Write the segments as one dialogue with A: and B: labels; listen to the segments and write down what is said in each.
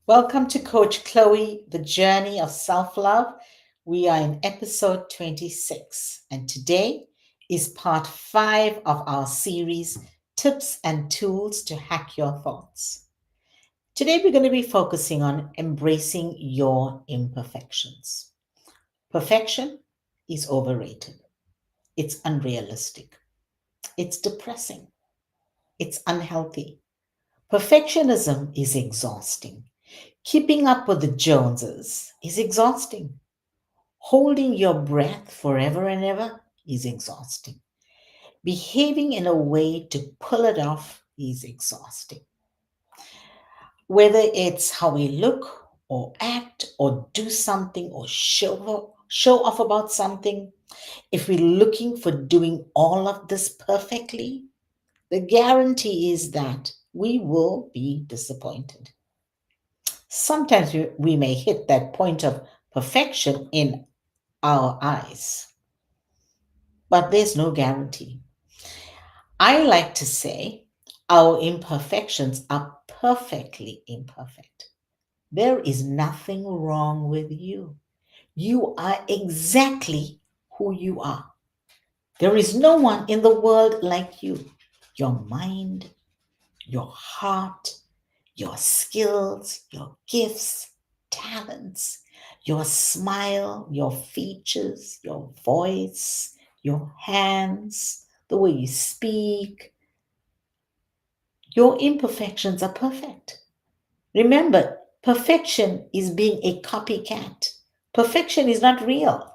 A: Welcome to Coach Chloe, the journey of self love. We are in episode 26, and today is part 5 of our series Tips and Tools to Hack Your Thoughts. Today, we're going to be focusing on embracing your imperfections. Perfection is overrated, it's unrealistic, it's depressing, it's unhealthy. Perfectionism is exhausting. Keeping up with the Joneses is exhausting. Holding your breath forever and ever is exhausting. Behaving in a way to pull it off is exhausting. Whether it's how we look or act or do something or show off about something, if we're looking for doing all of this perfectly, the guarantee is that we will be disappointed. Sometimes we may hit that point of perfection in our eyes, but there's no guarantee. I like to say our imperfections are perfectly imperfect. There is nothing wrong with you. You are exactly who you are. There is no one in the world like you. Your mind, your heart, your skills, your gifts, talents, your smile, your features, your voice, your hands, the way you speak. Your imperfections are perfect. Remember, perfection is being a copycat. Perfection is not real.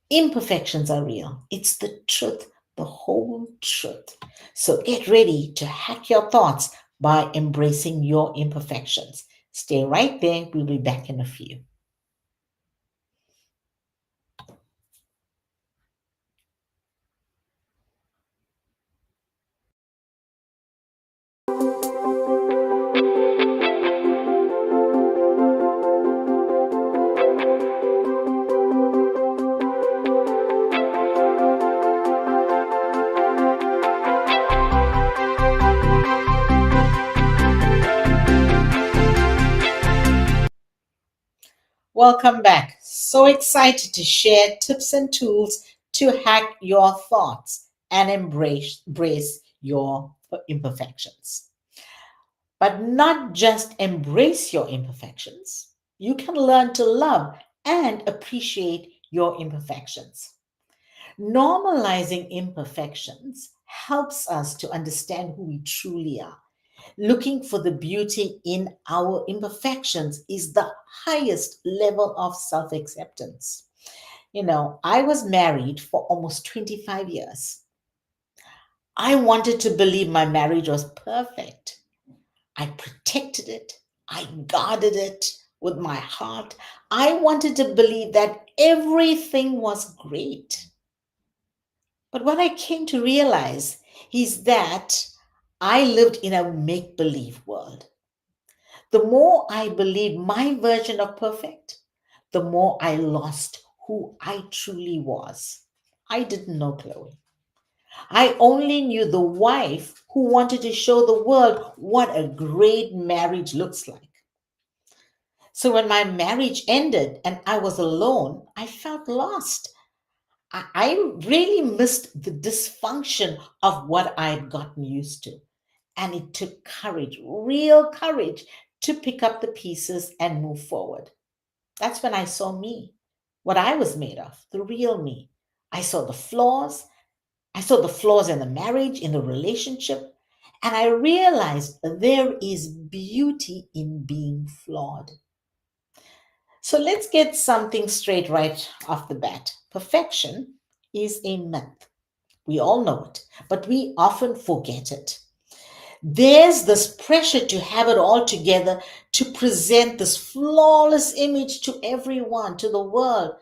A: Imperfections are real. It's the truth, the whole truth. So get ready to hack your thoughts by embracing your imperfections. Stay right there. We'll be back in a few. Welcome back. So excited to share tips and tools to hack your thoughts and embrace your imperfections. But not just embrace your imperfections, you can learn to love and appreciate your imperfections. Normalizing imperfections helps us to understand who we truly are. Looking for the beauty in our imperfections is the highest level of self acceptance. I was married for almost 25 years. I wanted to believe my marriage was perfect. I protected it, I guarded it with my heart. I wanted to believe that everything was great. But what I came to realize is that I lived in a make believe world. The more I believed my version of perfect, the more I lost who I truly was. I didn't know Chloe. I only knew the wife who wanted to show the world what a great marriage looks like. So when my marriage ended and I was alone, I felt lost. I really missed the dysfunction of what I had gotten used to. And it took courage, real courage, to pick up the pieces and move forward. That's when I saw me, what I was made of, the real me. I saw the flaws. I saw the flaws in the marriage, in the relationship. And I realized there is beauty in being flawed. So let's get something straight right off the bat. Perfection is a myth. We all know it, but we often forget it. There's this pressure to have it all together, to present this flawless image to everyone, to the world,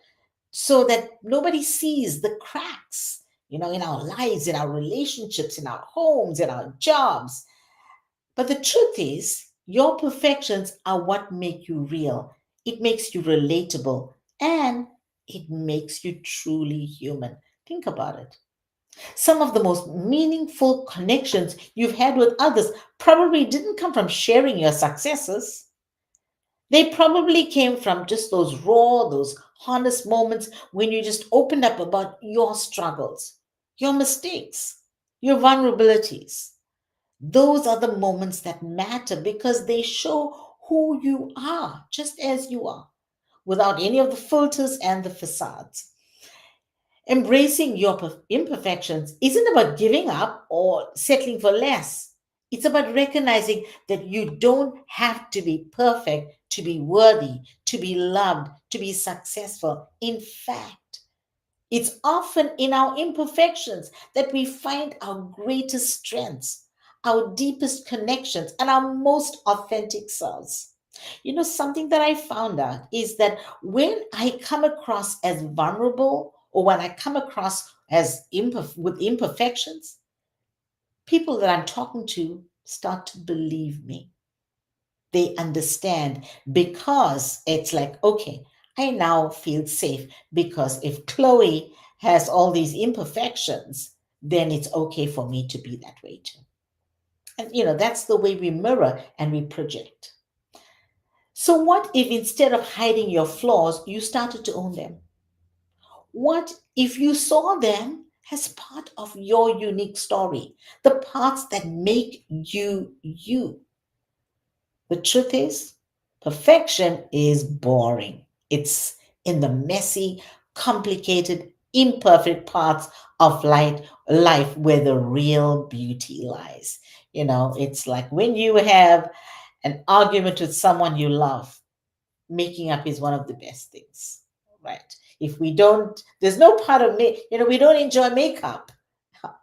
A: so that nobody sees the cracks, in our lives, in our relationships, in our homes, in our jobs. But the truth is, your perfections are what make you real. It makes you relatable and it makes you truly human. Think about it. Some of the most meaningful connections you've had with others probably didn't come from sharing your successes. They probably came from just those raw, those honest moments when you just opened up about your struggles, your mistakes, your vulnerabilities. Those are the moments that matter because they show who you are, just as you are, without any of the filters and the facades. Embracing your imperfections isn't about giving up or settling for less. It's about recognizing that you don't have to be perfect to be worthy, to be loved, to be successful. In fact, it's often in our imperfections that we find our greatest strengths, our deepest connections, and our most authentic selves. Something that I found out is that when I come across as vulnerable or when I come across as with imperfections, people that I'm talking to start to believe me. They understand because it's like, okay, I now feel safe because if Chloe has all these imperfections, then it's okay for me to be that way too. And that's the way we mirror and we project. So, what if instead of hiding your flaws, you started to own them? What if you saw them as part of your unique story, the parts that make you you? The truth is, perfection is boring. It's in the messy, complicated, imperfect parts of life where the real beauty lies. It's like when you have an argument with someone you love, making up is one of the best things, right? If we don't, there's no part of me, we don't enjoy makeup,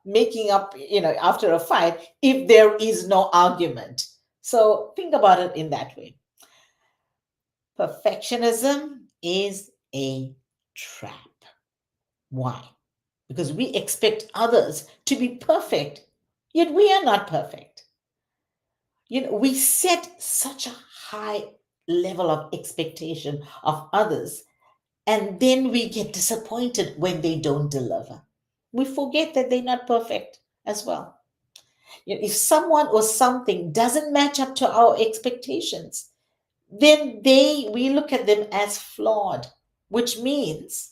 A: making up, after a fight if there is no argument. So think about it in that way. Perfectionism is a trap. Why? Because we expect others to be perfect, yet we are not perfect. We set such a high level of expectation of others, and then we get disappointed when they don't deliver. We forget that they're not perfect as well. If someone or something doesn't match up to our expectations, then we look at them as flawed, which means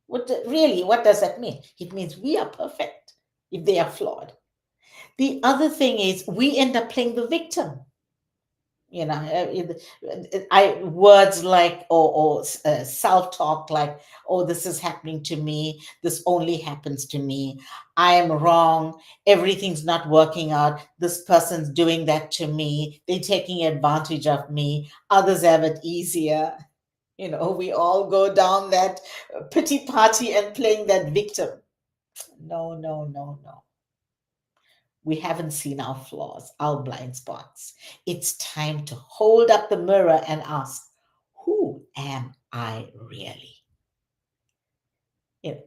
A: what does that mean? It means we are perfect if they are flawed. The other thing is we end up playing the victim. I words like or self-talk like, oh, this is happening to me, this only happens to me, I am wrong, everything's not working out, this person's doing that to me, they're taking advantage of me, others have it easier. We all go down that pity party and playing that victim. No, no, no, no. We haven't seen our flaws, our blind spots. It's time to hold up the mirror and ask, who am I really?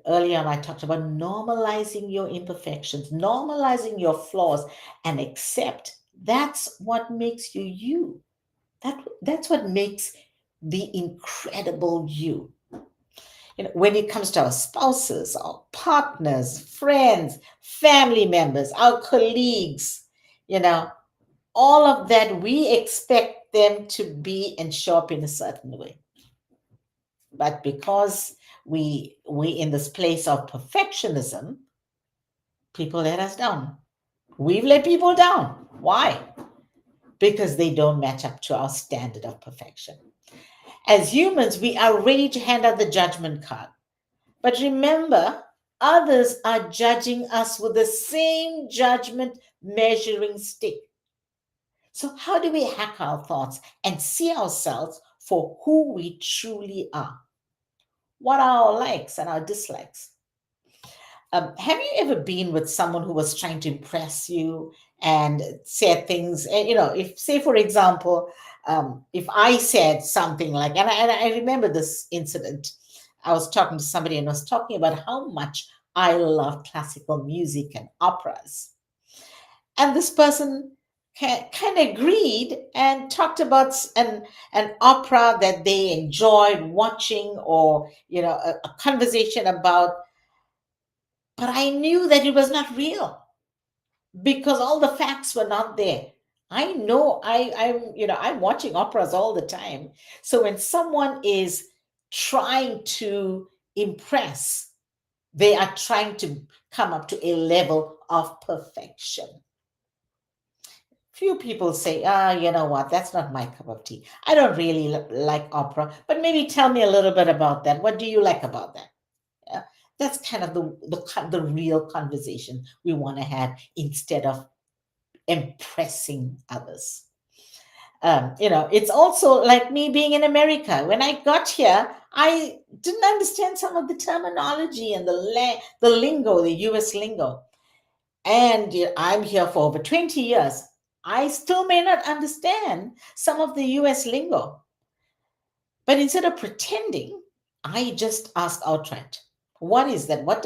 A: Earlier on, I talked about normalizing your imperfections, normalizing your flaws, and accept that's what makes you you. That's what makes the incredible you. When it comes to our spouses, our partners, friends, family members, our colleagues, you know, all of that we expect them to be and show up in a certain way. But because we in this place of perfectionism, people let us down. We've let people down. Why? Because they don't match up to our standard of perfection. As humans, we are ready to hand out the judgment card. But remember, others are judging us with the same judgment measuring stick. So, how do we hack our thoughts and see ourselves for who we truly are? What are our likes and our dislikes? Have you ever been with someone who was trying to impress you and said things? And, if, say, for example, if I said something like, and I remember this incident, I was talking to somebody and was talking about how much I love classical music and operas. And this person kind of agreed and talked about an opera that they enjoyed watching or, a conversation about, but I knew that it was not real because all the facts were not there. I know I'm watching operas all the time. So when someone is trying to impress, they are trying to come up to a level of perfection. Few people say, you know what, that's not my cup of tea. I don't really like opera, but maybe tell me a little bit about that. What do you like about that? Yeah, that's kind of the real conversation we want to have instead of impressing others. It's also like me being in America. When I got here, I didn't understand some of the terminology and the lingo, the US lingo. And I'm here for over 20 years. I still may not understand some of the US lingo. But instead of pretending, I just ask outright, what is that? What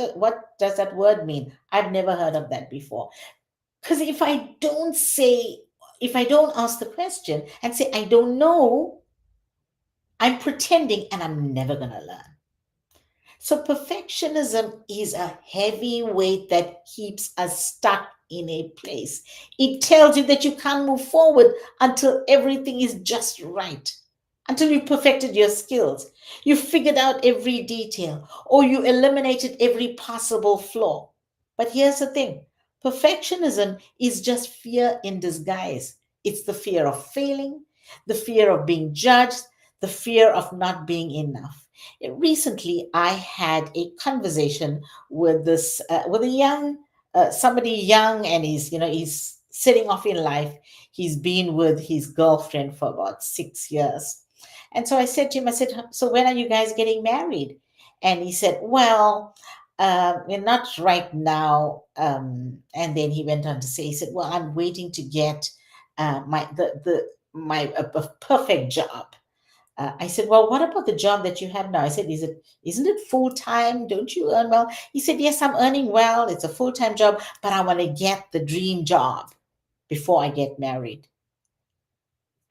A: does that word mean? I've never heard of that before. Because if I don't ask the question and say, I don't know, I'm pretending and I'm never going to learn. So perfectionism is a heavy weight that keeps us stuck in a place. It tells you that you can't move forward until everything is just right, until you perfected your skills, you figured out every detail, or you eliminated every possible flaw. But here's the thing, perfectionism is just fear in disguise. It's the fear of failing, the fear of being judged, the fear of not being enough. Recently, I had a conversation with a young somebody young, and he's setting off in life. He's been with his girlfriend for about 6 years, and so I said to him, I said, "So when are you guys getting married?" And he said, "Well, we're not right now." And then he went on to say, he said, "Well, I'm waiting to get my a perfect job." I said, "Well, what about the job that you have now?" I said, isn't it full time? Don't you earn well?" He said, "Yes, I'm earning well. It's a full time job, but I want to get the dream job before I get married."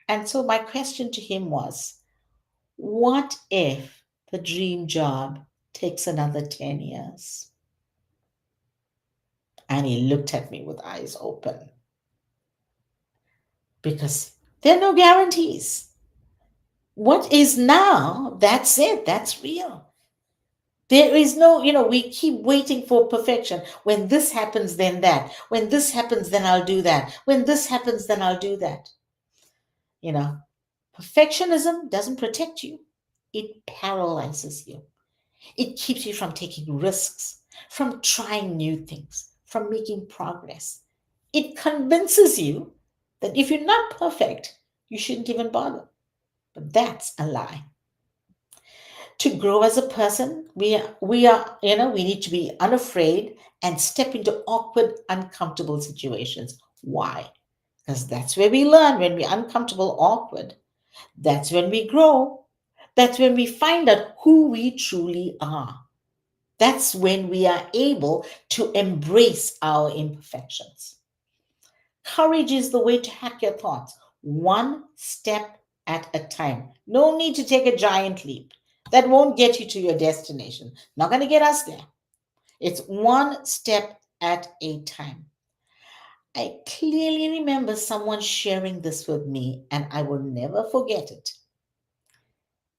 A: And so my question to him was, what if the dream job takes another 10 years? And he looked at me with eyes open because there are no guarantees. What is now, that's it, that's real. There is no, we keep waiting for perfection. When this happens, then that. When this happens, then I'll do that. When this happens, then I'll do that. You know, perfectionism doesn't protect you, it paralyzes you. It keeps you from taking risks, from trying new things, from making progress. It convinces you that if you're not perfect, you shouldn't even bother. But that's a lie. To grow as a person, we need to be unafraid and step into awkward, uncomfortable situations. Why? Because that's where we learn. When we're uncomfortable, awkward, that's when we grow. That's when we find out who we truly are. That's when we are able to embrace our imperfections. Courage is the way to hack your thoughts, one step at a time. No need to take a giant leap. That won't get you to your destination. Not going to get us there. It's one step at a time. I clearly remember someone sharing this with me, and I will never forget it.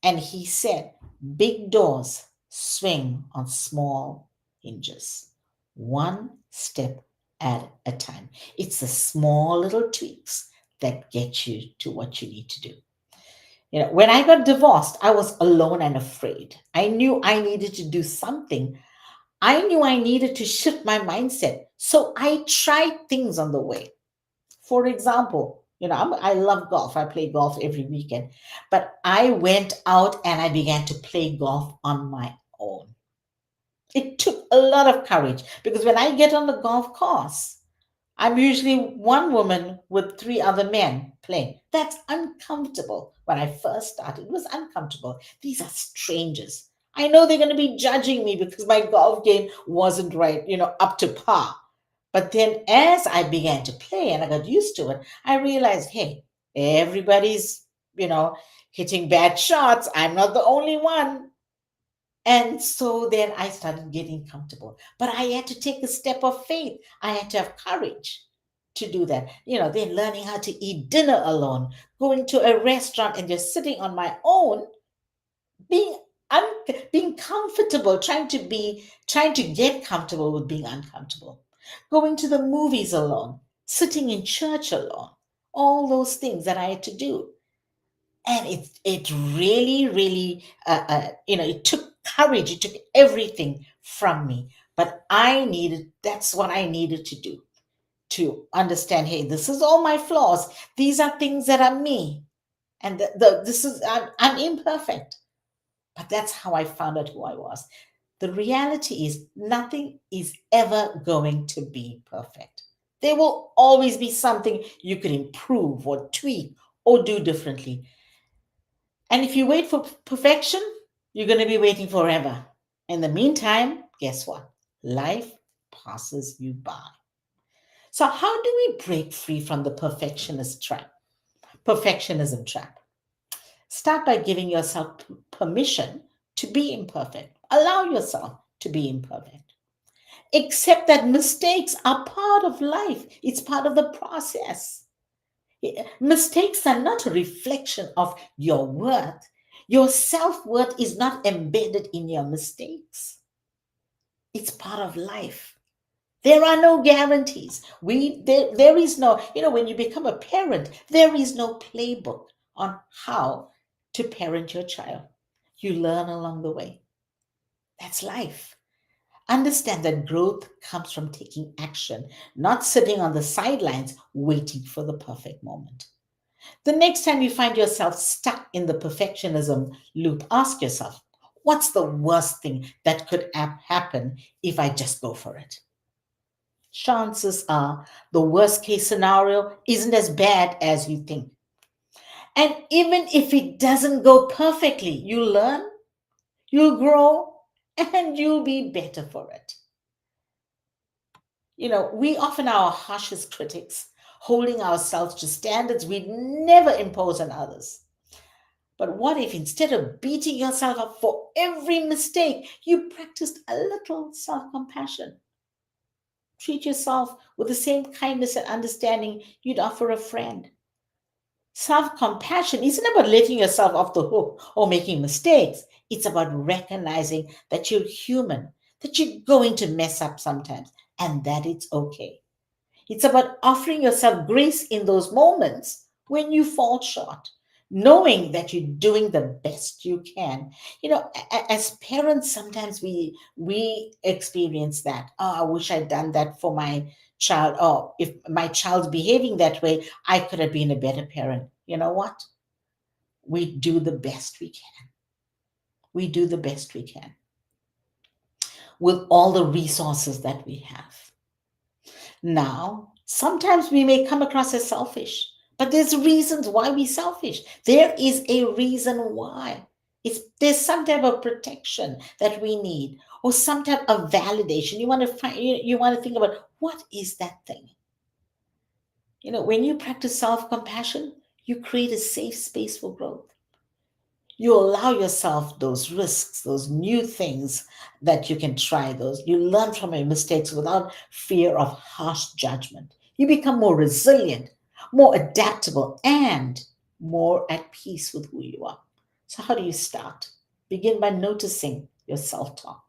A: And he said, big doors swing on small hinges, one step at a time. It's the small little tweaks that get you to what you need to do. When I got divorced, I was alone and afraid. I knew I needed to do something. I knew I needed to shift my mindset. So I tried things on the way. For example, I love golf. I play golf every weekend. But I went out and I began to play golf on my own. It took a lot of courage because when I get on the golf course, I'm usually one woman with three other men playing. That's uncomfortable. When I first started, it was uncomfortable. These are strangers. I know they're going to be judging me because my golf game wasn't right, up to par. But then as I began to play and I got used to it, I realized, hey, everybody's, you know, hitting bad shots. I'm not the only one. And so then I started getting comfortable. But I had to take a step of faith. I had to have courage. to do that. Then learning how to eat dinner alone, going to a restaurant and just sitting on my own, being being comfortable, trying to get comfortable with being uncomfortable, going to the movies alone, sitting in church alone, all those things that I had to do. And it really, really, it took courage, it took everything from me. But that's what I needed to do, to understand, hey, this is all my flaws, these are things that are me, and this is, I'm imperfect. But that's how I found out who I was. The reality is, nothing is ever going to be perfect. There will always be something you could improve or tweak or do differently. And if you wait for perfection, you're going to be waiting forever. In the meantime, guess what? Life passes you by. So, how do we break free from the perfectionism trap? Start by giving yourself permission to be imperfect. Allow yourself to be imperfect. Accept that mistakes are part of life, it's part of the process. Mistakes are not a reflection of your worth. Your self worth is not embedded in your mistakes, it's part of life. There are no guarantees. There is no, when you become a parent, there is no playbook on how to parent your child. You learn along the way. That's life. Understand that growth comes from taking action, not sitting on the sidelines waiting for the perfect moment. The next time you find yourself stuck in the perfectionism loop, ask yourself, what's the worst thing that could happen if I just go for it? Chances are the worst case scenario isn't as bad as you think. And even if it doesn't go perfectly, you'll learn, you'll grow, and you'll be better for it. We often are our harshest critics, holding ourselves to standards we never impose on others. But what if instead of beating yourself up for every mistake, you practiced a little self compassion? Treat yourself with the same kindness and understanding you'd offer a friend. Self compassion isn't about letting yourself off the hook or making mistakes. It's about recognizing that you're human, that you're going to mess up sometimes, and that it's okay. It's about offering yourself grace in those moments when you fall short, knowing that you're doing the best you can. As parents, sometimes we experience that. Oh, I wish I'd done that for my child. Oh, if my child's behaving that way, I could have been a better parent. You know what? We do the best we can. We do the best we can with all the resources that we have. Now, sometimes we may come across as selfish, but there's reasons why we're selfish. There is a reason why. There's some type of protection that we need, or some type of validation. You want to find, you want to think about, what is that thing? When you practice self-compassion, you create a safe space for growth. You allow yourself those risks, those new things that you can try, those you learn from your mistakes without fear of harsh judgment. You become more resilient, more adaptable, and more at peace with who you are. So how do you start? Begin by noticing your self-talk.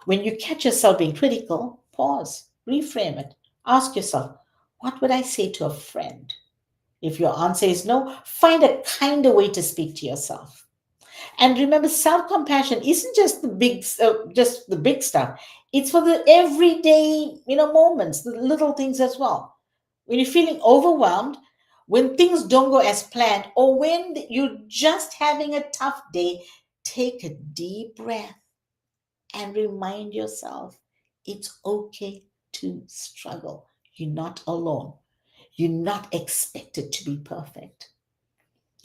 A: When you catch yourself being critical, pause, reframe it. Ask yourself, what would I say to a friend? If your answer is no, find a kinder way to speak to yourself. And remember, self-compassion isn't just the big stuff. It's for the everyday, moments, the little things as well. When you're feeling overwhelmed, when things don't go as planned, or when you're just having a tough day, take a deep breath and remind yourself it's okay to struggle. You're not alone. You're not expected to be perfect.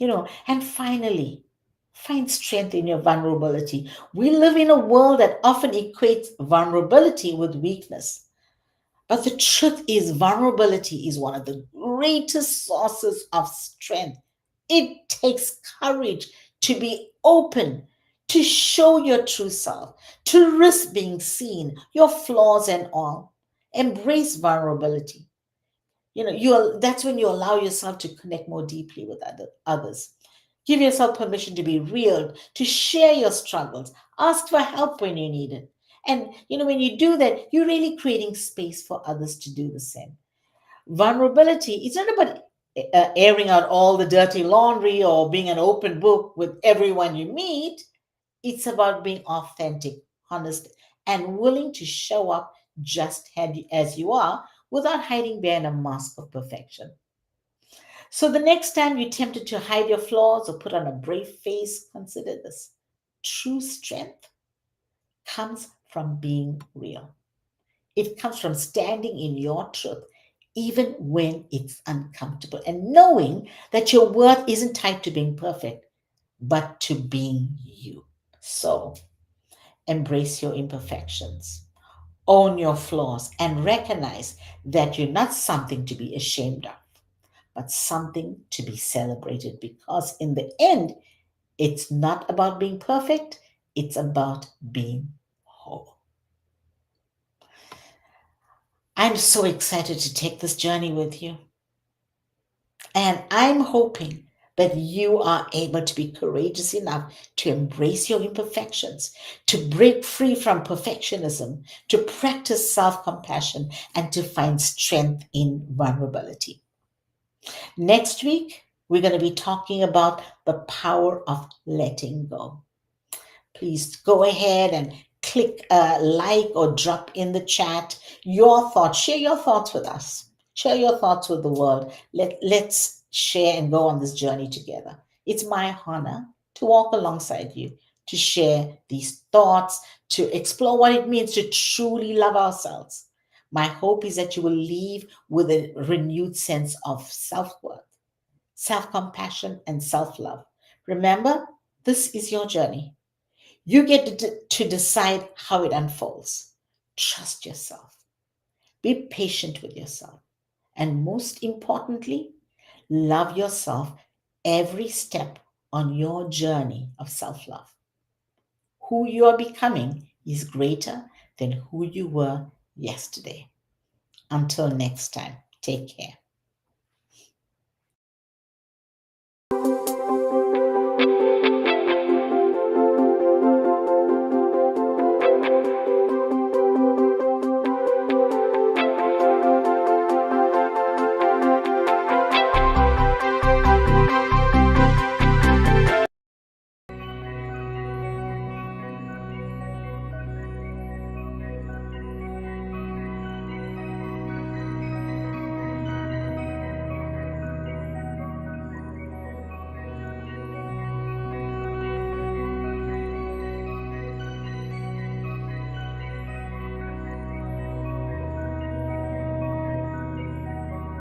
A: And finally, find strength in your vulnerability. We live in a world that often equates vulnerability with weakness. But the truth is, vulnerability is one of the greatest sources of strength. It takes courage to be open, to show your true self, to risk being seen, your flaws and all. Embrace vulnerability. That's when you allow yourself to connect more deeply with others. Give yourself permission to be real, to share your struggles, ask for help when you need it. And when you do that, you're really creating space for others to do the same. Vulnerability is not about airing out all the dirty laundry or being an open book with everyone you meet. It's about being authentic, honest, and willing to show up just as you are without hiding behind a mask of perfection. So the next time you're tempted to hide your flaws or put on a brave face, consider this. True strength comes from being real. It comes from standing in your truth, even when it's uncomfortable, and knowing that your worth isn't tied to being perfect, but to being you. So embrace your imperfections, own your flaws, and recognize that you're not something to be ashamed of, but something to be celebrated, because in the end, it's not about being perfect, it's about being whole. I'm so excited to take this journey with you. And I'm hoping that you are able to be courageous enough to embrace your imperfections, to break free from perfectionism, to practice self compassion, and to find strength in vulnerability. Next week, we're going to be talking about the power of letting go. Please go ahead and click like or drop in the chat your thoughts. Share your thoughts with us. Share your thoughts with the world. Let's share and go on this journey together. It's my honor to walk alongside you, to share these thoughts, to explore what it means to truly love ourselves. My hope is that you will leave with a renewed sense of self worth, self compassion, and self love. Remember, this is your journey. You get to decide how it unfolds. Trust yourself. Be patient with yourself. And most importantly, love yourself every step on your journey of self love. Who you are becoming is greater than who you were yesterday. Until next time, take care.